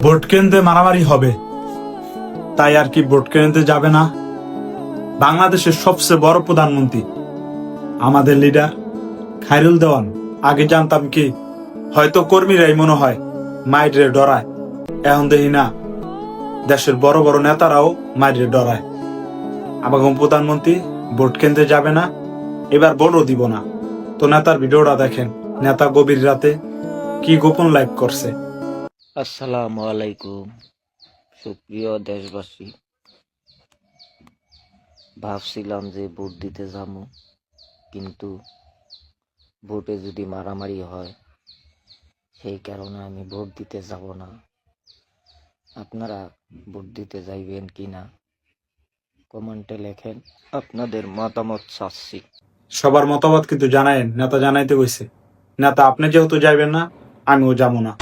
Vote কেন্দ্রে মারামারি হবে, তাই আর কি ভোট কেন্দ্রে যাবে না? বাংলাদেশের সবচেয়ে বড় প্রধানমন্ত্রী আমাদের লিডার খায়রুল দেওয়ান। আগে জানতাম কি হয়তো কর্মীরাই মনে হয় মাইরে ডরায়, এখন দেখি না দেশের বড় বড় নেতারাও মাইরে ডরায়। আবাগম প্রধানমন্ত্রী ভোট কেন্দ্রে যাবে না, এবার ভোটও দিব না। তো নেতার ভিডিওটা দেখেন, নেতা গভীর রাতে কি গোপন লাইভ করছে। আসসালামু আলাইকুম সুপ্রিয় দেশবাসী। ভাবছিলাম যে ভোট দিতে যাবো, কিন্তু ভোটে যদি মারামারি হয় সেই কারণে আমি ভোট দিতে যাব না। আপনারা ভোট দিতে যাইবেন কিনা কমেন্টে লেখেন, আপনাদের মতামত চাচ্ছি। সবার মতামত কিন্তু জানায়েন, নেতা জানাইতে কইছে। নেতা আপনি যেহেতু যাইবেন না, আমিও যাবো না।